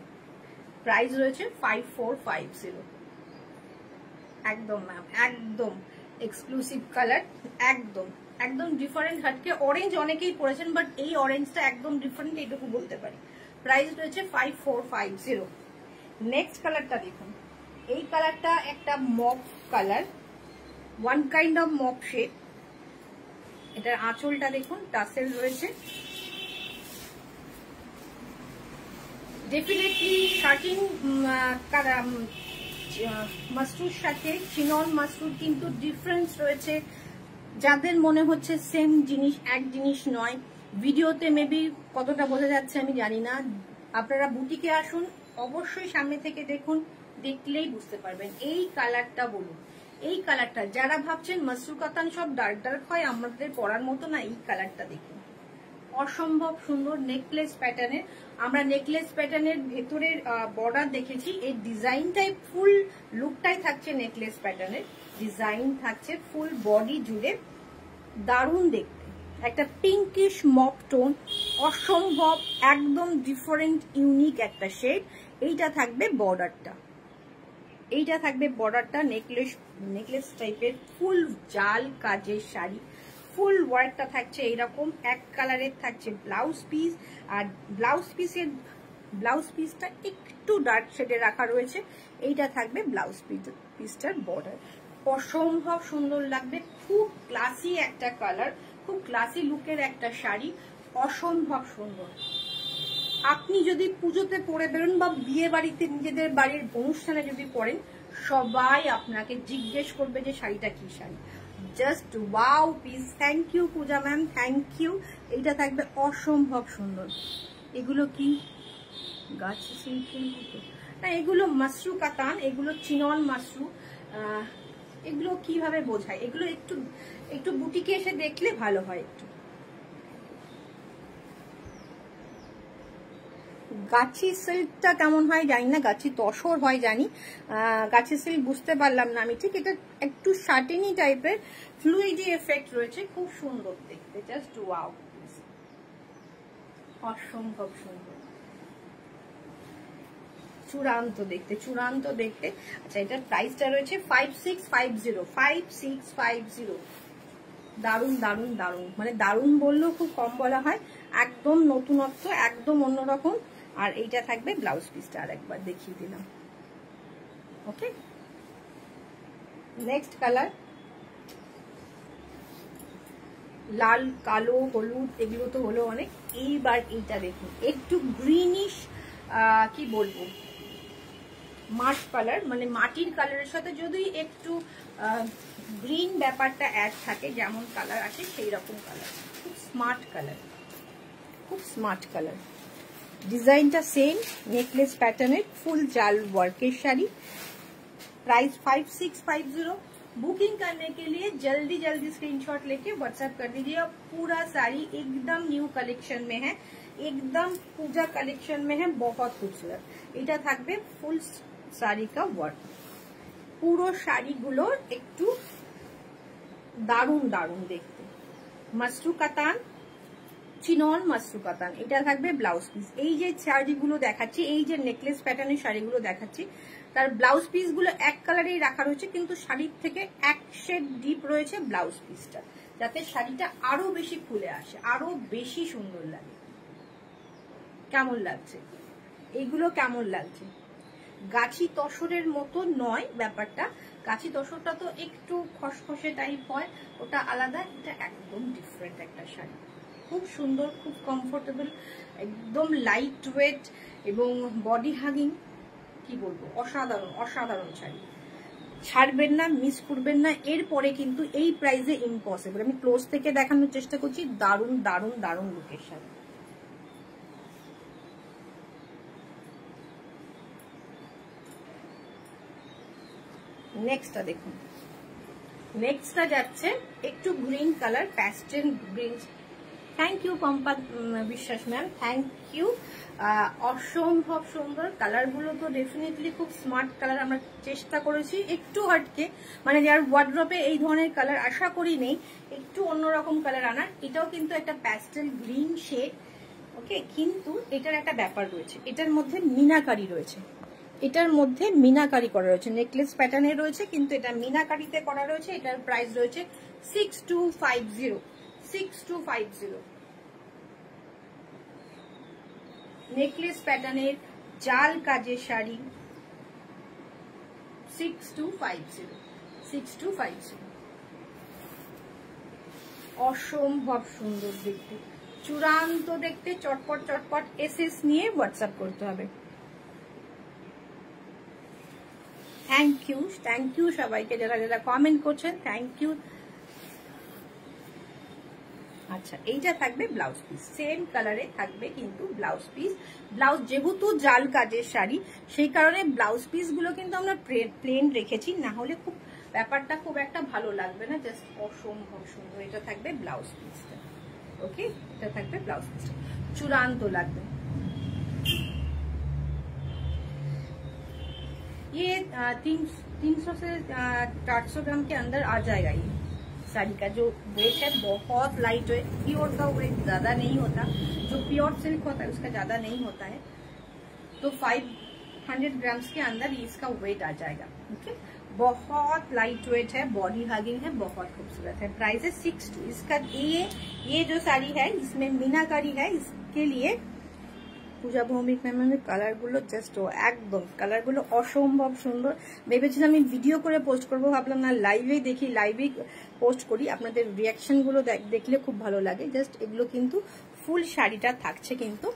প্রাইস রয়েছে 5450। একদম ম্যাম, একদম এক্সক্লুসিভ কালার, একদম একদম ডিফারেন্ট হাটকে। অরেঞ্জ অনেকেই পরেছেন, বাট এই অরেঞ্জটা একদম ডিফারেন্ট, এইটুকু বলতে পারি। প্রাইস রয়েছে 5450। নেক্সট কালারটা দেখুন। এই কালারটা একটা mauve colour, one kind of mauve shade. এটার আঁচলটা দেখুন, টাসেল রয়েছে। ডেফিনেটলি শার্টিং মাশরুর সাথে চিনন মাশরুর কিন্তু ডিফারেন্স রয়েছে। যাদের মনে হচ্ছে সেম জিনিস, এক জিনিস নয়, ভিডিওতে মেবি কতটা বোঝা যাচ্ছে আমি জানি না। আপনারা বুটিকে আসুন, অবশ্যই সামনে থেকে দেখুন, দেখলেই বুঝতে পারবেন। এই কালারটা বলুন, এই কালারটা যারা ভাবছেন মাশরু কাতান সব ডার্ক ডার্ক হয়, আমাদের পরার মতো না, এই কালারটা দেখুন, অসম্ভব সুন্দর। নেকলেস প্যাটার্নের, আমরা নেকলেস প্যাটার্নের ভেতরের বর্ডার দেখেছি, এই ডিজাইনটাই ফুল লুকটাই থাকছে নেকলেস প্যাটার্নের। ডিজাইন থাকছে ফুল বডি জুড়ে, দারুণ দেখতে। একটা পিঙ্কিশ মপ টোন, অসম্ভব একদম ডিফারেন্ট ইউনিক একটা শেড। এইটা থাকবে বর্ডারটা, এইটা থাকবে বর্ডারটা। নেকলেস টাইপের ফুল জাল কাজের শাড়ি, ফুল ওয়ার্কটা থাকছে এইরকম। এক কালারের থাকছে ব্লাউজ পিস, আর ব্লাউজ পিসটা একটু ডার্ক শেডে রাখা রয়েছে। এইটা থাকবে ব্লাউজ পিসটার বর্ডার। অসম্ভব সুন্দর লাগবে, খুব ক্লাসি একটা কালার, খুব ক্লাসি লুকের একটা শাড়ি, অসম্ভব সুন্দর। আপনি যদি পুজোতে পরে বেরোন বা বিয়ে বাড়িতে নিজেদের বাড়ির অনুষ্ঠানে যদি পরেন, সবাই আপনাকে জিজ্ঞেস করবে যে শাড়িটা কি sari. Just wow piece. Thank you Puja ma'am, thank you. এইটা থাকবে অসম্ভব সুন্দর। এগুলো কি গাছি সিল্কের মতো না, এগুলো মাশরু কাতান, এগুলো চিনন মাশরু। এগুলো কিভাবে বোঝায়, এগুলো একটু একটু বুটিকে এসে দেখলে ভালো হয়। একটু গাছি সিল্কটা কেমন হয় জানি না, গাছি তসর হয় জানি, গাছি সিল্ক বুঝতে পারলাম না আমি ঠিক। এটা একটু শার্টিনি টাইপের, ফ্লুইডি এফেক্ট রয়েছে, খুব সুন্দর দেখতে, জাস্ট ওয়াও, অসম্ভব সুন্দর, চূড়ান্ত দেখতে, চূড়ান্ত দেখতে। আচ্ছা, এটার প্রাইসটা রয়েছে 5650। দারুন দারুন দারুন, মানে দারুন বললেও খুব কম বলা হয়, একদম নতুনত্ব, একদম অন্যরকম। আর এইটা থাকবে ব্লাউজ পিসটা, আর একবার দেখিয়ে দিলাম। ওকে, নেক্সট কালার লাল, কালো, হলুদ, এগুলো তো হলো অনেক। এইবার এইটা দেখুন, একটু গ্রিনিশ, কি বলবো, মাঠ কালার, মানে মাটির কালারের সাথে যদি একটু গ্রিন ব্যাপারটা অ্যাড থাকে, যেমন কালার আসে সেই রকম কালার। খুব স্মার্ট কালার, খুব স্মার্ট কালার। ডিজাইনটা সেম, नेकलेस पैटर्न फुल जाल वर्केर शाड़ी। प्राइस 5650। बुकिंग करने के लिए जल्दी जल्दी स्क्रीनशॉट लेके व्हाट्सएप कर दीजिए। पूरा साड़ी एकदम न्यू कलेक्शन में है, एकदम पूजा कलेक्शन में है, बहुत खूबसूरत। এটা থাকবে ফুল শাড়ি का वर्क। পুরো শাড়িগুলো একটু দারুন দারুন দেখতে। মাশরু কাতান, চিনন মাশরু কাতান, এটা থাকবে ব্লাউজ পিস। এই যে শাড়িগুলো দেখাচ্ছি, এই যে নেকলেস প্যাটার্নের শাড়িগুলো দেখাচ্ছি, তার ব্লাউজ পিস গুলো এক কালারেই রাখা রয়েছে, কিন্তু শাড়ির থেকে এক শেড ডিপ রয়েছে ব্লাউজ পিসটা, যাতে শাড়িটা আরো বেশি খুলে আসে, আরো বেশি সুন্দর লাগে। কেমন লাগছে এইগুলো, কেমন লাগছে? গাছি তসরের মতো নয় ব্যাপারটা, গাছি তসরটা তো একটু খসখসে টাইপ হয়, ওটা আলাদা, এটা একদম ডিফারেন্ট একটা শাড়ি। খুব সুন্দর, খুব কমফোর্টেবল, একদম লাইট ওয়েট এবং বডি হাগিং, কি বলবো, অসাধারণ অসাধারণ শাড়ি, ছাড়বেন না, মিস করবেন না। এরপরে কিন্তু এই প্রাইসে ইম্পসিবল। আমি ক্লোজ থেকে দেখানোর চেষ্টা করছি। দারুণ দারুণ দারুণ লুকের শাড়ি। নেক্সটটা দেখুন, নেক্সটটা যাচ্ছে একটু green colour, pastel green. Thank you Pampa Biswas ma'am, thank you. অসম্ভব সুন্দর কালারগুলো, তো ডেফিনেটলি খুব স্মার্ট কালার। আমরা চেষ্টা করেছি একটু হটকে, মানে যার ওয়ার্ড্রপে এই ধরনের কালার আশা করি নেই, একটু অন্যরকম কালার আনার। এটাও কিন্তু একটা প্যাস্টেল গ্রিন শেড, ওকে। কিন্তু এটার একটা ব্যাপার রয়েছে, এটার মধ্যে মিনাকারি রয়েছে, এটার মধ্যে মিনাকারি করা রয়েছে, নেকলেস প্যাটার্নে রয়েছে, কিন্তু এটা মিনাকারিতে করা রয়েছে। এটার প্রাইস রয়েছে 6250, 6250। নেকলেস প্যাটার্নের জাল কাজের শাড়ি, 6250, 6250। অসম্ভব সুন্দর দেখতে, চূড়ান্ত দেখতে, চটপট চটপট এসএস নিয়ে হোয়াটসঅ্যাপ করতে হবে। থ্যাংক ইউ সবাইকে যারা যারা কমেন্ট করছেন, থ্যাংক ইউ। আচ্ছা, এইটা থাকবে ব্লাউজ পিস, সেম কালারে থাকবে কিন্তু ব্লাউজ পিস। ব্লাউজ যেহেতু জাল কাজের শাড়ি, সেই কারণে ব্লাউজ পিস গুলো কিন্তু আমরা প্লেন রেখেছি, না হলে খুব ব্যাপারটা খুব একটা ভালো লাগবে না। জাস্ট অসম্ভব সুন্দর। এটা থাকবে ব্লাউজ পিসটা, ওকে। এটা থাকবে ব্লাউজ পিসটা, চূড়ান্ত লাগবে। ये 300 से 400 ग्राम के अंदर आ जाएगा। ये साड़ी का जो वेट है बहुत लाइट वेट, प्योर का वेट ज्यादा नहीं होता, जो प्योर सिल्क होता है उसका ज्यादा नहीं होता है। तो 500 ग्राम्स के अंदर इसका वेट आ जाएगा, ओके। बहुत लाइट वेट है, बॉडी हगिंग है, बहुत खूबसूरत है। प्राइस है 62। इसका ये जो साड़ी है इसमें मीनाकारी है, इसके लिए পূজা ভৌমিক ম্যামের কালারগুলো জাস্ট একদম, কালারগুলো অসম্ভব সুন্দর। ভেবেছিলাম আমি ভিডিও করে পোস্ট করবো, ভাবলাম না লাইভেই দেখি, লাইভেই পোস্ট করি। আপনাদের রিয়াকশনগুলো দেখলে খুব ভালো লাগে। জাস্ট এগুলো কিন্তু ফুল শাড়িটা থাকছে কিন্তু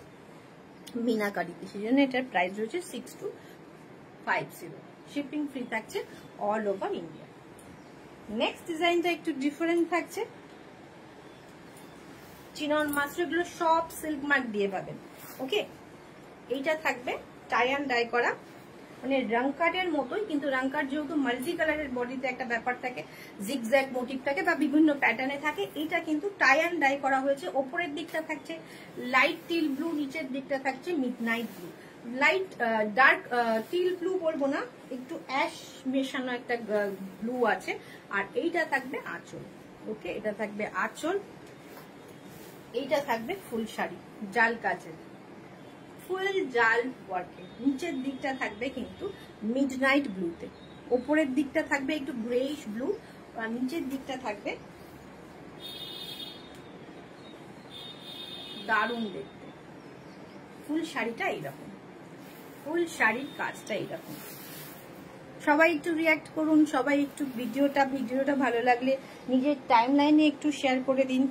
মিনাকারিতে, সেই জন্য এটার প্রাইস রয়েছে 6250। শিপিং ফ্রি থাকছে অল ওভার ইন্ডিয়া। নেক্সট ডিজাইনটা একটু ডিফারেন্ট থাকছে। চিনন মাস্টারগুলো সব সিল্ক মার্ক দিয়ে পাবেন, ওকে। এইটা থাকবে টাই অ্যান্ড ডাই করা, মানে রংকাটের মতোই, কিন্তু রংকাট যেহেতু মাল্টি কালারের বডিতে একটা ব্যাপার থাকে, জিগজ্যাগ মোটিভ থাকে বা বিভিন্ন প্যাটার্নে থাকে, এটা কিন্তু টাই অ্যান্ড ডাই করা হয়েছে। ওপরের দিকটা থাকছে লাইট টিল ব্লু, নিচের দিকটা থাকছে midnight blue. Light dark teal blue বলবো না, একটু অ্যাশ মেশানো একটা ব্লু আছে। আর এইটা থাকবে আঁচল, ওকে। এটা থাকবে আঁচল, এইটা থাকবে ফুল শাড়ি জাল কাজের, ফুল জাল ওয়ার্কে। নিচের দিকটা থাকবে কিন্তু মিডনাইট ব্লুতে, ওপরের দিকটা থাকবে একটু গ্রেইশ ব্লু, আর নিচের দিকটা থাকবে দারুণ দেখতে। ফুল শাড়িটা এইরকম, ফুল শাড়ির কাজটা এইরকম। সবাই একটু রিয়াক্ট করুন, সবাই একটু ভিডিওটা ভালো লাগলে নিজের টাইম লাইনে একটু শেয়ার করে দিন।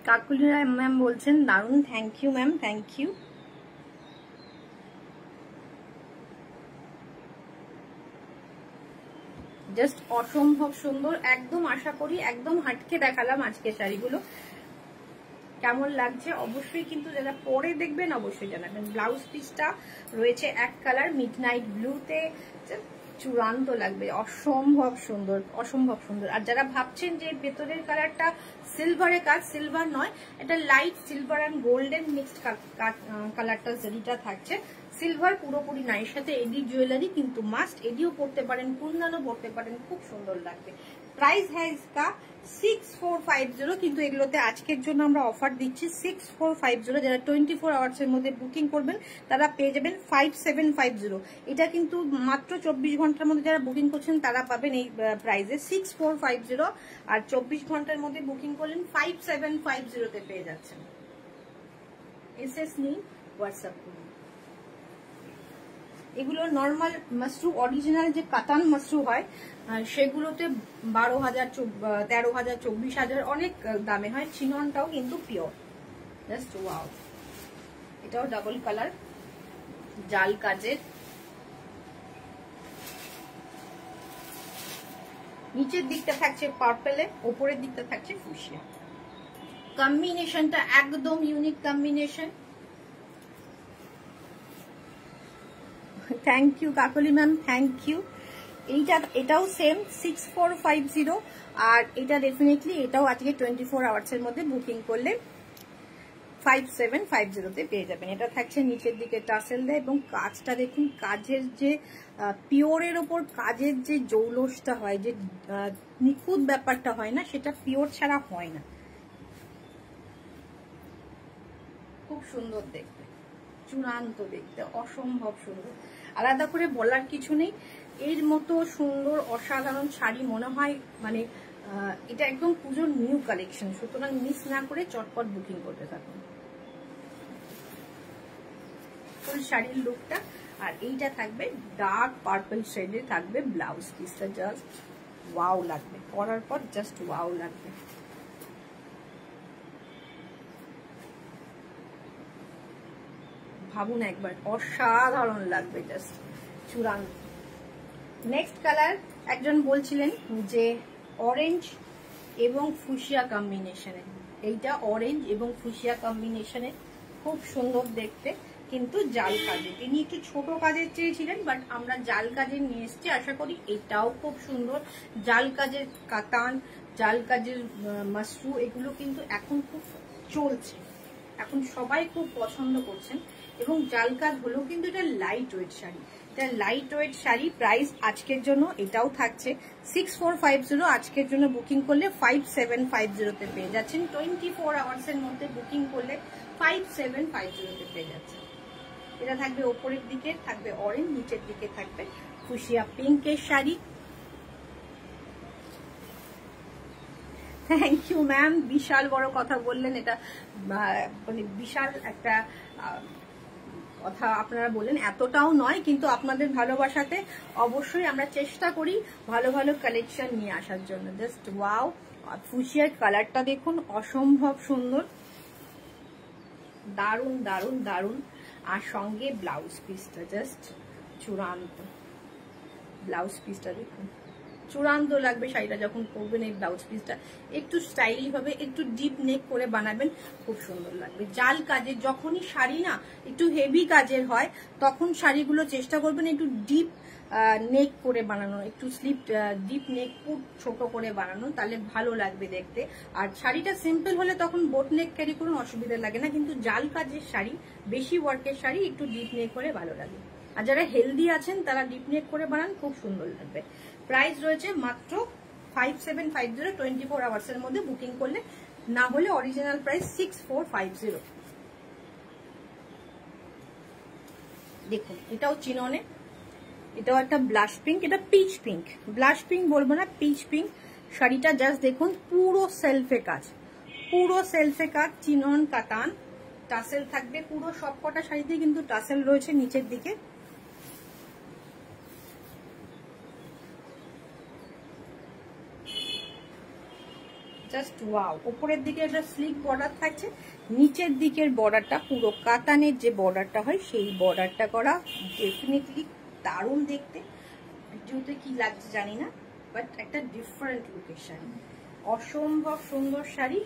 কাকুলি রায় ম্যাম বলছেন দারুণ, thank you ma'am, thank you. Just অসম্ভব সুন্দর, একদম আশা করি একদম হাটকে দেখালাম আজকে শাড়িগুলো। কেমন লাগছে অবশ্যই কিন্তু যারা পরে দেখবেন অবশ্যই জানাবেন। ব্লাউজ পিসটা রয়েছে এক কালার মিডনাইট ব্লুতে, চূড়ান্ত লাগবে, অসম্ভব সুন্দর, অসম্ভব সুন্দর। আর যারা ভাবছেন যে ভেতরের কালারটা সিলভারে কাজ, সিলভার নয়, এটা light silver and golden mixed কালারটা যেটা থাকছে, সিলভার পুরোপুরি না। এর সাথে এডি জুয়েলারি কিন্তু মাস্ট, এডিও পরতে পারেন, কুন্দনও পরতে পারেন, খুব সুন্দর লাগবে। प्राइस है इसका 6450 কিন্তু এগুলোতে আজকের জন্য আমরা অফার দিচ্ছি 6450 যারা 24 আওয়ার্স এর মধ্যে বুকিং করবেন তারা পেয়ে যাবেন 5750 এটা কিন্তু মাত্র 24 ঘন্টার মধ্যে যারা বুকিং করছেন তারা পাবেন এই প্রাইসে 6450 আর 24 ঘন্টার মধ্যে বুকিং করলেন 5750 তে পেয়ে যাচ্ছেন এসএস নিন হোয়াটসঅ্যাপ করুন এগুলো নরমাল মাশরু অরিজিনাল যে কাতান মাশরু হয় সেগুলোতে 12,000 13,000 24,000 অনেক দামে হয় চিননটাও কিন্তু পিওর জাস্ট ওয়াও এটাও ডাবল কালার জাল কাজের নিচের দিকটা থাকছে পার্পলে উপরের দিকটা থাকছে ফুশিয়া কম্বিনেশনটা একদম unique combination thank you Kakali ma'am thank you এটাও সেম 6450 আর এটা ডেফিনেটলি এটাও আজকে 24 আওয়ার্স এর মধ্যে বুকিং করলে 5750 তে পেয়ে যাবেন এটা থাকছে নিচের দিকে টাসেল দেয় এবং কাজটা দেখুন কাজের যে পিওরের উপর কাজের যে জৌলসটা হয় যে নিখুঁত ব্যাপারটা হয় না সেটা পিওর ছাড়া হয় না খুব সুন্দর দেখতে চূড়ান্ত দেখতে অসম্ভব সুন্দর আলাদা করে বলার কিছু নেই এর মতো সুন্দর অসাধারণ শাড়ি মনে হয় মানে এটা একদম পুজোর নিউ কালেকশন সুতরাং মিস না করে চটপট বুকিং করতে থাকুন ফুল শাড়ির লুকটা আর এইটা থাকবে ডার্ক পার্পল শেডে থাকবে ব্লাউজ পিসটা জাস্ট ওয়াও লাগবে পরার পর জাস্ট ওয়াও লাগবে ভাবুন একবার অসাধারণ লাগবে জাস্ট চূড়ান্ত নেক্সট কালার একজন বলছিলেন যে অরেঞ্জ এবং ফুশিয়া কম্বিনেশনে এইটা অরেঞ্জ এবং ফুশিয়া কম্বিনেশনে খুব সুন্দর দেখতে কিন্তু জাল কাজে তিনি একটু ছোট কাজের চেয়েছিলেন বাট আমরা জাল কাজের নিয়ে এসেছি আশা করি এটাও খুব সুন্দর জাল কাজের কাতান জাল কাজের মাশরু এগুলো কিন্তু এখন খুব চলছে এখন সবাই খুব পছন্দ করছেন এবং জাল কাজ হলেও কিন্তু এটা লাইট ওয়েট শাড়ি এটা লাইট ওয়েট শাড়ি প্রাইস আজকের জন্য এটাও থাকছে 6450 আজকের জন্য বুকিং করলে 5750 তে পেয়ে যাচ্ছেন 24 আওয়ার্স এর মধ্যে বুকিং করলে 5750 তে পেয়ে যাচ্ছেন এটা থাকবে উপরের দিকে থাকবে অরেঞ্জ নিচের দিকে থাকবে ফুশিয়া পিঙ্কের শাড়ি থ্যাংক ইউ ম্যাম বিশাল বড় কথা বললেন এটা মানে বিশাল একটা কথা আপনারা বলেন এতটাও নয় কিন্তু আপনাদের ভালোবাসাতে অবশ্যই আমরা চেষ্টা করি ভালো ভালো কালেকশন নিয়ে আসার জন্য জাস্ট ওয়াও ফুশিয়ার কালারটা দেখুন অসম্ভব সুন্দর দারুন দারুন দারুন আর সঙ্গে ব্লাউজ পিসটা জাস্ট চূড়ান্ত ব্লাউজ পিসটা দেখুন চূড়ান্ত লাগবে শাড়িটা যখন পরবেন এই ব্লাউজ পিসটা একটু স্টাইলি ভাবে একটু ডিপ নেক করে বানাবেন খুব সুন্দর লাগবে জাল কাজের যখনই শাড়ি না একটু হেভি কাজের হয় তখন শাড়িগুলো চেষ্টা করবেন একটু ডিপ নেক করে বানানো একটু স্লিপ ডিপ নেক খুব ছোট করে বানানো তাহলে ভালো লাগবে দেখতে আর শাড়িটা সিম্পল হলে তখন বোট নেক ক্যারি করুন অসুবিধা লাগে না কিন্তু জাল কাজের শাড়ি বেশি ওয়ার্কের শাড়ি একটু ডিপ নেক করে ভালো লাগে আর যারা হেলদি আছেন তারা ডিপ নেক করে বানান খুব সুন্দর লাগবে প্রাইস রয়েছে মাত্র 5750 24 আওয়ার্স এর মধ্যে বুকিং করলে না হলে অরিজিনাল প্রাইস 6450 দেখুন এটাও চিননে এটাও একটা ব্লাশ পিঙ্ক এটা পিচ পিঙ্ক ব্লাশ পিঙ্ক বলবো না পিচ পিঙ্ক শাড়িটা জাস্ট দেখুন পুরো সেলফে কাজ চিনন কাতান টাসেল থাকবে পুরো সবকটা শাড়িতে কিন্তু টাসেল রয়েছে নিচের দিকে জাস্ট ওয়াও উপরের দিকে একটা স্লিক বর্ডার থাকছে নিচের দিকের বর্ডারটা পুরো কাতানের যে বর্ডারটা হয় সেই বর্ডারটা করা ডেফিনেটলি দারুণ দেখতে ভিডিওতে কি লাগছে জানি না বাট একটা ডিফারেন্ট লুকের শাড়ি অসম্ভব সুন্দর শাড়ি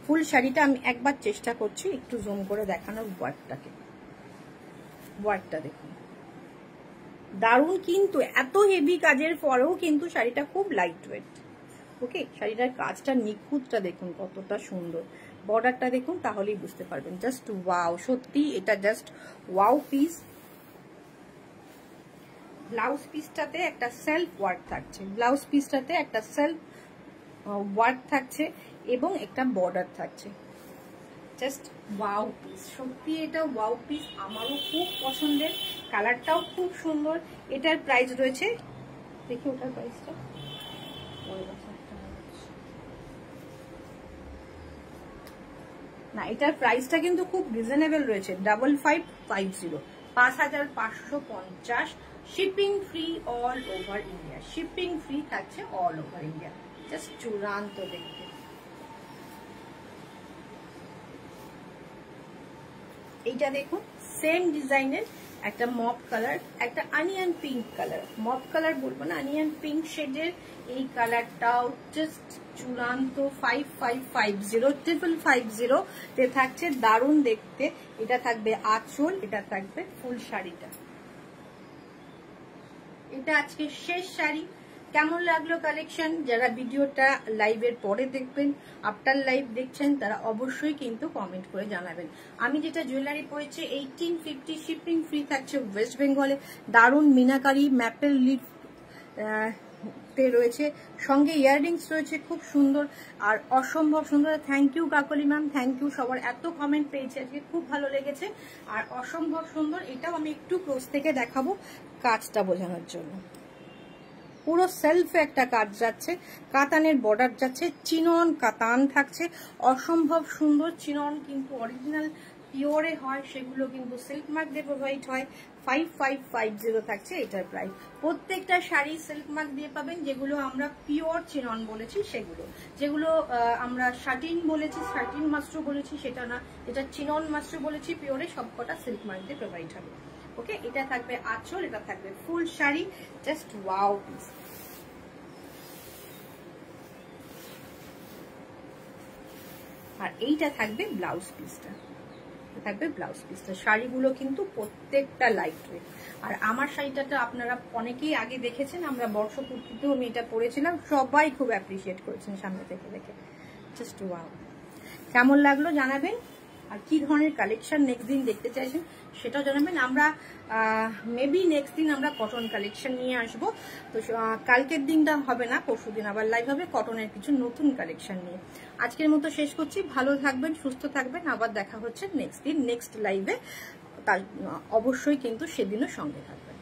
ফুল শাড়িটা আমি একবার চেষ্টা করছি একটু জুম করে দেখানোর ওয়ার্কটা দেখুন দারুণ কিন্তু এত হেভি কাজের পরেও কিন্তু শাড়িটা খুব লাইট ওয়েট ওকে শাড়িটার কাজটা নিখুঁতটা দেখুন কতটা সুন্দর বর্ডারটা দেখুন তাহলেই বুঝতে পারবেন জাস্ট ওয়াও সত্যি এটা জাস্ট ওয়াও পিস ব্লাউজ পিসটাতে একটা সেলফ ওয়ার্ক থাকছে, ব্লাউজ পিসটাতে একটা সেলফ ওয়ার্ক থাকছে এবং একটা বর্ডার থাকছে। জাস্ট ওয়াও পিস, সত্যি এটা ওয়াও পিস, আমারও খুব পছন্দের, কালারটাও খুব সুন্দর। এটার প্রাইস রয়েছে, দেখি ওটার প্রাইসটা, না এটার প্রাইসটা কিন্তু খুব রিজনেবল রয়েছে, 5550, 5550। Shipping free all over India, shipping free থাকছে অল ওভার ইন্ডিয়া। জাস্ট চূড়ান্ত দেখতে। এইটা দেখুন, সেম ডিজাইনের একটা মপ কালার, একটা onion pink colour, mauve colour বলবো না, অনিয়ন পিঙ্ক শেডের এই কালারটাও জাস্ট চূড়ান্ত 5550 তে থাকছে, দারুণ দেখতে। এটা থাকবে আঁচল, এটা থাকবে ফুল শাড়িটা। এটা আজকে শেষ শাড়ি। কেমন লাগলো কালেকশন? যারা ভিডিওটা লাইভের পরে দেখবেন, আফটার লাইভ দেখছেন, তারা অবশ্যই কিন্তু কমেন্ট করে জানাবেন। আমি যেটা জুয়েলারি পরেছি 1850, শিপিং ফ্রি থাকছে ওয়েস্ট বেঙ্গলে। দারুণ মিনাকারি ম্যাপেল লিফ তে রয়েছে, সঙ্গে ইয়াররিংস রয়েছে খুব সুন্দর আর অসম্ভব সুন্দর। Thank you Kakoli ma'am, thank you. সবার এত কমেন্ট পেয়েছে আজকে, খুব ভালো লেগেছে আর অসম্ভব সুন্দর। এটাও আমি একটু ক্লোজ থেকে দেখাবো কাজটা বোঝানোর জন্য। পুরো সেলফে একটা কাজ যাচ্ছে, কাতানের বর্ডার যাচ্ছে, চিনন কাতান থাকছে, অসম্ভব সুন্দর। চিনন কিন্তু অরিজিনাল পিওরে হয়, সেগুলো কিন্তু সিল্ক মার্ক দিয়ে প্রোভাইড হয়। 5550 থাকছে এটার প্রাইস। প্রত্যেকটা শাড়ি সিল্ক মার্ক দিয়ে পাবেন, যেগুলো আমরা পিওর চিনন বলেছি সেগুলো, যেগুলো আমরা শাটিন বলেছি, শাটিন মাস্ট্রো বলেছি সেটা না, যেটা চিনন মাস্ট্রো বলেছি পিওরে, সবকটা সিল্ক মার্ক দিয়ে প্রোভাইড হবে। ওকে, এটা থাকবে আঁচল, এটা থাকবে full sari. Just wow piece. আর এইটা থাকবে ব্লাউজ পিসটা, থাকবে ব্লাউজ পিসটা। শাড়িগুলো কিন্তু প্রত্যেকটা লাইট ওয়েট। আর আমার শাড়িটা আপনারা অনেকেই আগে দেখেছেন, আমরা বর্ষপূর্তিতেও আমি এটা পরেছিলাম, সবাই খুব অ্যাপ্রিসিয়েট করেছেন সামনে থেকে দেখে। Just wow. কেমন লাগলো জানাবেন, আর কি ধরনের কালেকশন নেক্সট দিন দেখতে চাইছেন সেটাও জানাবেন। আমরা মেবি নেক্সট দিন আমরা কটন কালেকশন নিয়ে আসবো। তো কালকের দিনটা হবে না, পরশু দিন আবার লাইভ হবে কটনের কিছু নতুন কালেকশন নিয়ে। আজকের মতো শেষ করছি, ভালো থাকবেন, সুস্থ থাকবেন, আবার দেখা হচ্ছে নেক্সট দিন নেক্সট লাইভে। তার অবশ্যই কিন্তু সেদিনও সঙ্গে থাকবেন।